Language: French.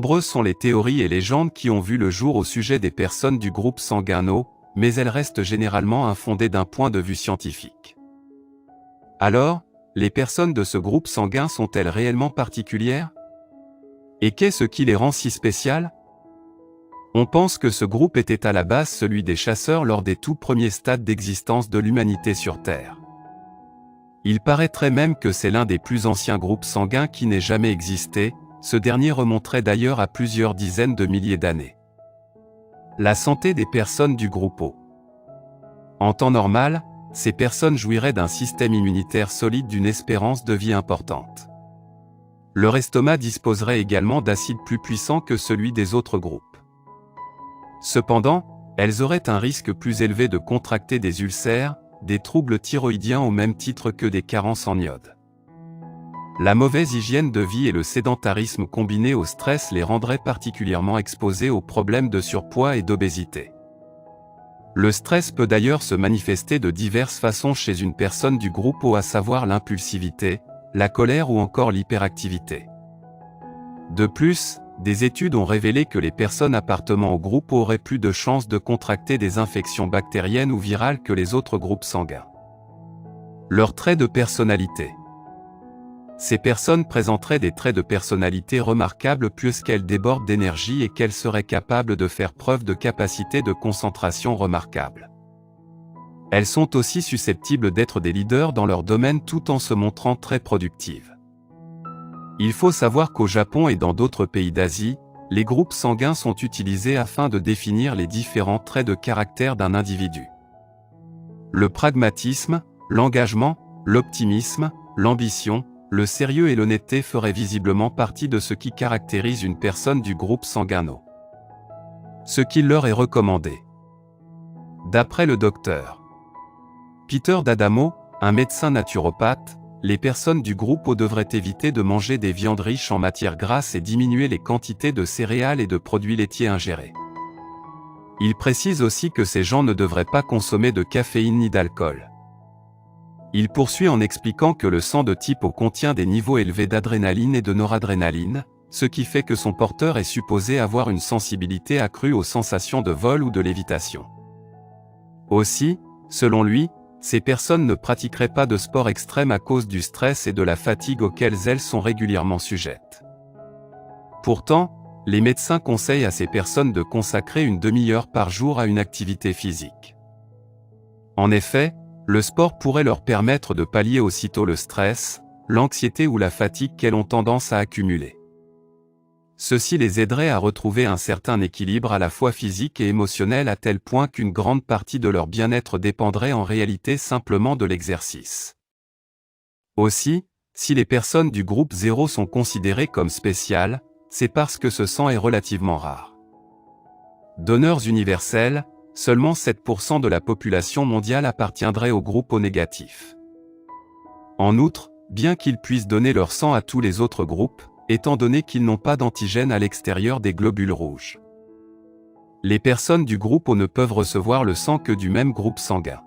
Nombreuses sont les théories et légendes qui ont vu le jour au sujet des personnes du groupe sanguin O, mais elles restent généralement infondées d'un point de vue scientifique. Alors, les personnes de ce groupe sanguin sont-elles réellement particulières? Et qu'est-ce qui les rend si spéciales? On pense que ce groupe était à la base celui des chasseurs lors des tout premiers stades d'existence de l'humanité sur Terre. Il paraîtrait même que c'est l'un des plus anciens groupes sanguins qui n'ait jamais existé, ce dernier remonterait d'ailleurs à plusieurs dizaines de milliers d'années. La santé des personnes du groupe O. En temps normal, ces personnes jouiraient d'un système immunitaire solide, d'une espérance de vie importante. Leur estomac disposerait également d'acides plus puissants que celui des autres groupes. Cependant, elles auraient un risque plus élevé de contracter des ulcères, des troubles thyroïdiens au même titre que des carences en iode. La mauvaise hygiène de vie et le sédentarisme combinés au stress les rendraient particulièrement exposés aux problèmes de surpoids et d'obésité. Le stress peut d'ailleurs se manifester de diverses façons chez une personne du groupe O, à savoir l'impulsivité, la colère ou encore l'hyperactivité. De plus, des études ont révélé que les personnes appartenant au groupe O auraient plus de chances de contracter des infections bactériennes ou virales que les autres groupes sanguins. Leurs traits de personnalité. Ces personnes présenteraient des traits de personnalité remarquables puisqu'elles débordent d'énergie et qu'elles seraient capables de faire preuve de capacités de concentration remarquables. Elles sont aussi susceptibles d'être des leaders dans leur domaine tout en se montrant très productives. Il faut savoir qu'au Japon et dans d'autres pays d'Asie, les groupes sanguins sont utilisés afin de définir les différents traits de caractère d'un individu. Le pragmatisme, l'engagement, l'optimisme, l'ambition, le sérieux et l'honnêteté feraient visiblement partie de ce qui caractérise une personne du groupe sanguin O. Ce qui leur est recommandé. D'après le docteur Peter D'Adamo, un médecin naturopathe, les personnes du groupe O devraient éviter de manger des viandes riches en matières grasses et diminuer les quantités de céréales et de produits laitiers ingérés. Il précise aussi que ces gens ne devraient pas consommer de caféine ni d'alcool. Il poursuit en expliquant que le sang de type O contient des niveaux élevés d'adrénaline et de noradrénaline, ce qui fait que son porteur est supposé avoir une sensibilité accrue aux sensations de vol ou de lévitation. Aussi, selon lui, ces personnes ne pratiqueraient pas de sport extrême à cause du stress et de la fatigue auxquels elles sont régulièrement sujettes. Pourtant, les médecins conseillent à ces personnes de consacrer une demi-heure par jour à une activité physique. En effet, le sport pourrait leur permettre de pallier aussitôt le stress, l'anxiété ou la fatigue qu'elles ont tendance à accumuler. Ceci les aiderait à retrouver un certain équilibre à la fois physique et émotionnel, à tel point qu'une grande partie de leur bien-être dépendrait en réalité simplement de l'exercice. Aussi, si les personnes du groupe 0 sont considérées comme spéciales, c'est parce que ce sang est relativement rare. Donneurs universels, seulement 7% de la population mondiale appartiendrait au groupe O négatif. En outre, bien qu'ils puissent donner leur sang à tous les autres groupes, étant donné qu'ils n'ont pas d'antigènes à l'extérieur des globules rouges. Les personnes du groupe O ne peuvent recevoir le sang que du même groupe sanguin.